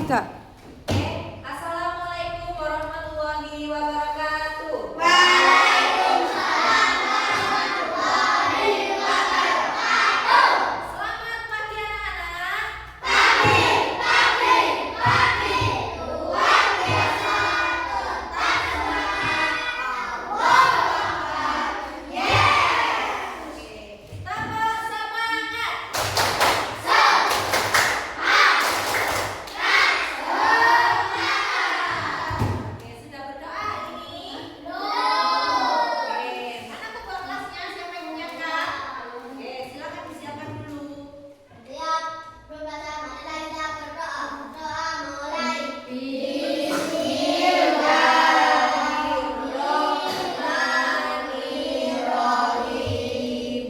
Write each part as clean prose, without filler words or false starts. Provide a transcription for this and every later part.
tiga. Assalamualaikum warahmatullahi wabarakatuh. Waalaikumsalam warahmatullahi wabarakatuh. Selamat pagi anak-anak. Pagi. Luar biasa. Tetap semangat. Allah. Oke, tambah semangat. Oke, sudah berdoa ini? Oke, mana ketua kelasnya? Siapa yang menyiapkan? Oke, silakan disiapkan dulu. Siap. Pertama kita berdoa. Doa mulai. Bismillahirrahmanirrahim.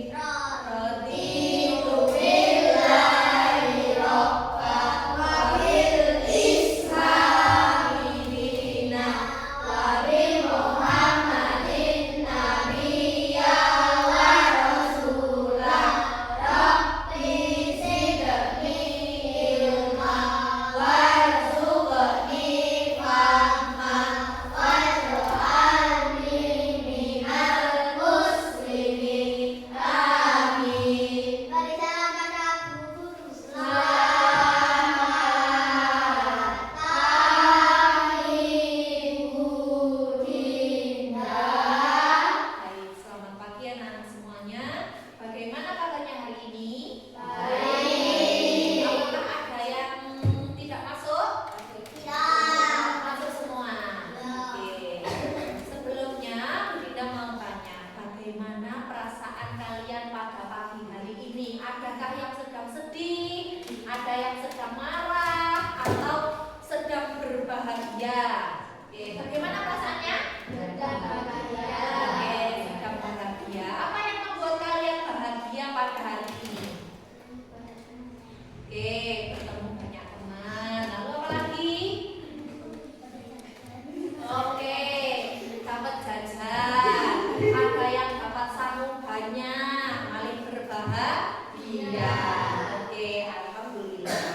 Raditu billahi rabban wa bil islami dinan wa bi Muhammadin nabiyya wa rasulah. Rabbi zidni ilma warzuqni fahman waj'alni minal muslimin. Amin. Beri salam pada guru. Selamat pagi Bu Dinda. Baik, selamat pagi anak-anak semuanya. Bagaimana kabarnya hari ini? Baik. Apakah ada yang tidak masuk? Tidak. Masuk semua. Ya. Oke. Sebelumnya Bu Dinda mau tanya, bagaimana perasaan kalian pada pagi hari ini? Adakah yang sedang sedih? Ada yang sedang marah? Atau sedang berbahagia? Oke, bagaimana perasaannya? Sedang bahagia. Oke, sedang bahagia. Apa yang membuat kalian bahagia pada hari ini? Oke, bertemu banyak teman. Lalu apa lagi? Oke, dapat jajan. Ada yang dapat sarung banyak, paling berbahagia. Oke, alhamdulillah.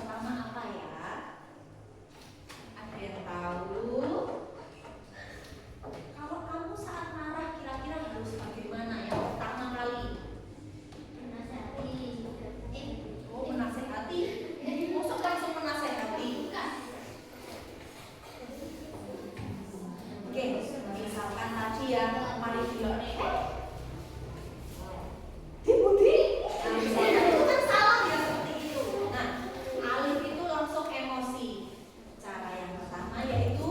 pertama apa ya? Ada yang tahu? Kalau kamu saat marah kira-kira harus bagaimana ya? Pertama kali. Oh, menasehati. Masuk langsung menasehati. Oke, misalkan tadi ya, mari dulu nih. Budi. Nah, misalkan itu kan salah ya seperti itu. Nah, Alif itu langsung emosi. Cara yang pertama yaitu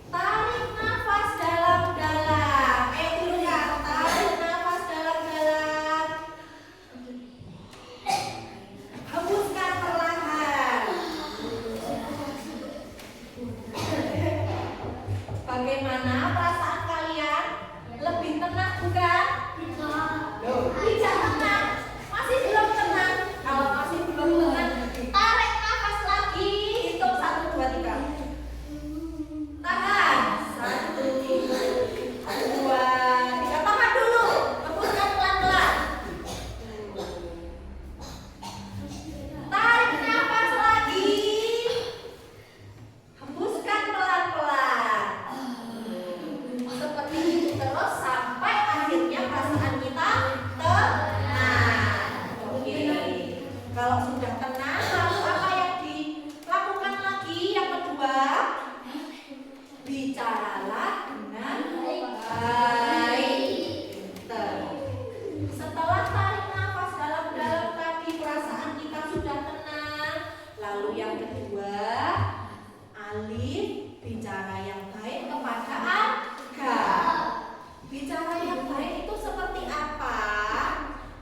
tarik nafas dalam-dalam. Dulu ya, tarik nafas dalam-dalam. Hembuskan perlahan. Bagaimana perasaan kalian? Lebih tenang bukan? Tidak tenang. Masih belum tenang. Kalau masih belum tenang, tarik nafas lagi. Hitung 1, 2, 3. Tahan. 1, 2, 3. Tahan dulu. Hembuskan pelan-pelan. Tarik nafas lagi. Hembuskan pelan-pelan. Seperti itu terus sampai akhirnya perasaan kita tenang. Oke. Kalau sudah tenang, lalu apa yang dilakukan lagi? Yang kedua, bicaralah dengan baik. Setelah tarik nafas dalam-dalam tadi, perasaan kita sudah tenang. Lalu yang kedua, Alif bicara yang baik kepada Aga. Bicara yang baik itu seperti apa?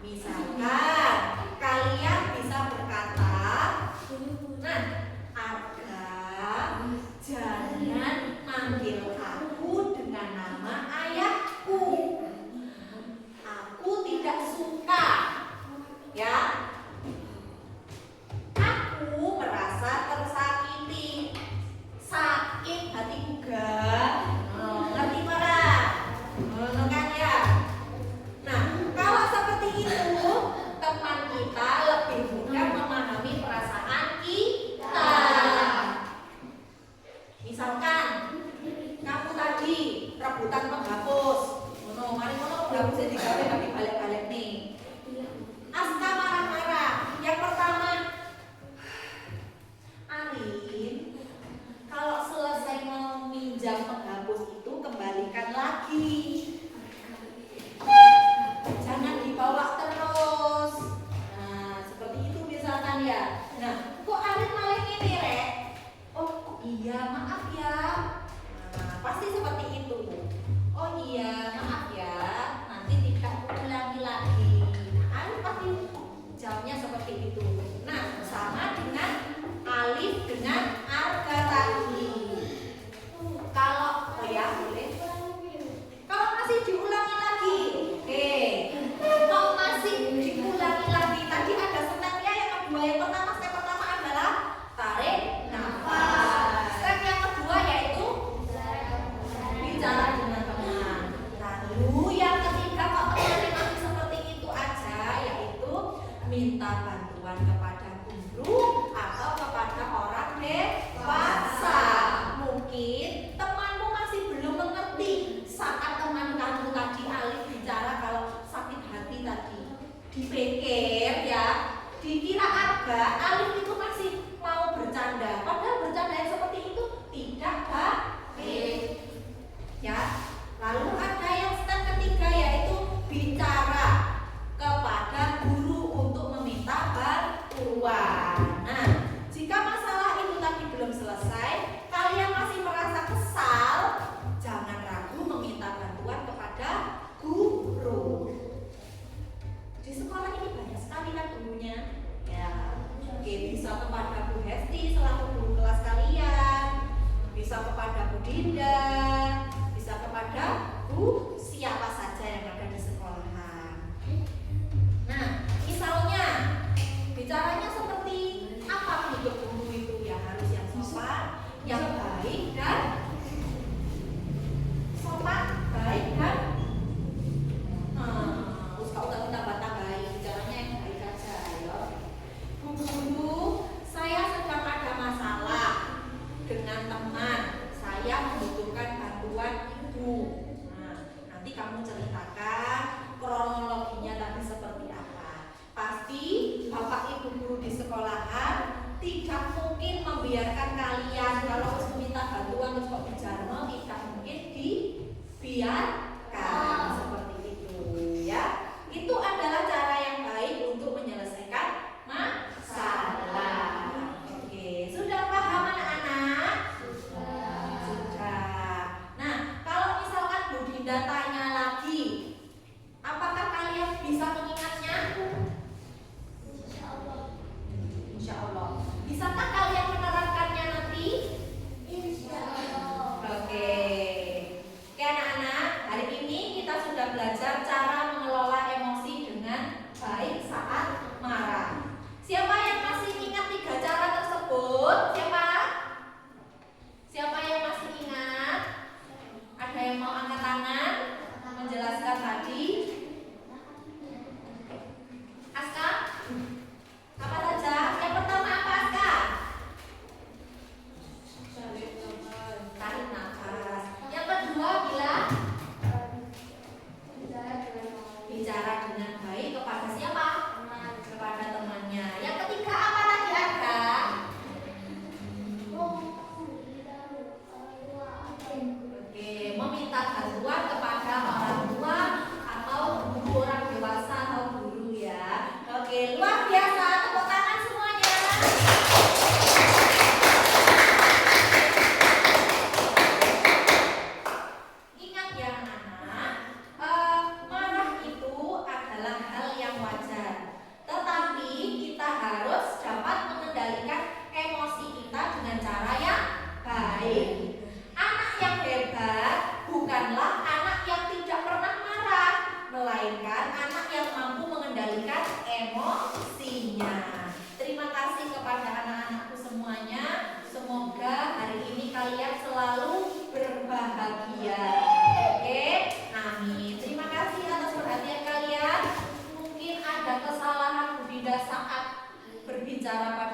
Misalkan kalian bisa berkata, nah, Aga, jangan manggil aku dengan nama ayahku. Aku tidak suka. Ya. Aku merasa tersakiti. Sakit hatiku gak? Ngerti marah? Kan ya? Nah, kalau seperti itu, teman kita lebih mudah memahami perasaan kita. Misalkan kamu tadi rebutan penghapus. Mari penghapusnya digawe tapi balik-balik nih. Aska marah-marah. Yang pertama, Arin, kalau selesai meminjam penghapus itu kembalikan lagi. Jangan dibawa terus. Nah, seperti itu misalkan ya. Nah, kok Arin malah ini, Rek? Oh iya, maaf ya. Nah, pasti seperti itu. Oh iya, maaf ya. Nanti tidak ulangi lagi. Nah, Arin pasti jawabnya seperti itu. Nah, sama dengan Alif dengan Arga tadi. Kalau oh ya boleh. Kalau masih diulangi lagi, oke. Kalau masih diulangi lagi, tadi ada stepnya yang kedua. Yang pertama, step pertama adalah tarik nafas. Step yang kedua yaitu bicara dengan teman. Lalu yang ketiga, kok temannya masih seperti itu aja, yaitu minta bantuan kepada guru atau kepada orang dewasa. Mungkin temanmu masih belum mengerti saat teman kamu tadi Alif bicara kalau sakit hati tadi. Dipikir ya, dikira Arga, Alif itu masih mau bercanda. Padahal bercanda yang seperti itu tidak baik. Ya, lalu ada yang step ketiga yaitu bicara kepada guru untuk meminta bantuan. Nah, jika masalah itu tadi belum selesai, kalian masih merasa kesal, jangan ragu meminta bantuan kepada guru. Di sekolah ini banyak sekali kan gurunya. Ya, oke, bisa kepada Bu Hesti selaku guru kelas kalian, bisa kepada Bu Dinda, bisa kepada Bu siapa saja yang ada di sekolahan. Nah, misalnya bicaranya seperti apa untuk guru itu ya, harus yang sopan, yang baik dan sopan, baik dan kau tambah-tambahin bicaranya yang baik aja ya. Bu guru, saya sedang membiarkan kalian kalau harus meminta bantuan terus kok bicara tidak mungkin dibiarkan seperti itu ya. Itu adalah cara yang baik untuk menyelesaikan masalah. Oke, sudah paham anak-anak? Sudah. Nah, kalau misalkan Bu Dinda tanya lagi, apakah kalian bisa mengingatnya? Insya Allah. Bisakah kalian menerapkannya nanti? Oke. Oke anak-anak, hari ini kita sudah belajar cara mengelola emosi dengan baik saat marah. Siapa yang masih ingat 3 cara tersebut? Siapa? Siapa yang masih ingat? Ada yang mau angkat tangan menjelaskan tadi? Aska? Apa saja? Yang pertama apa Aska? Tarik nafas. Yang kedua bila bicara dengan baik kepada siapa? Kepada temannya. Yang ketiga apa lagi Aska? Oke, meminta bantuan kepada orang tua atau guru, orang dewasa atau guru ya. Oke, luar biasa, tepuk tangan semuanya. Ingat ya anak-anak, marah itu adalah hal yang wajar. Tetapi kita harus dapat mengendalikan emosi kita dengan cara yang baik. Anak yang hebat bukanlah anak yang tidak pernah marah, melainkan anak yang mampu mengendalikan emosinya. Terima kasih kepada anak-anakku semuanya. Semoga hari ini kalian selalu berbahagia. Oke, amin. Terima kasih atas perhatian kalian. Mungkin ada kesalahan Bu Dinda saat berbicara pada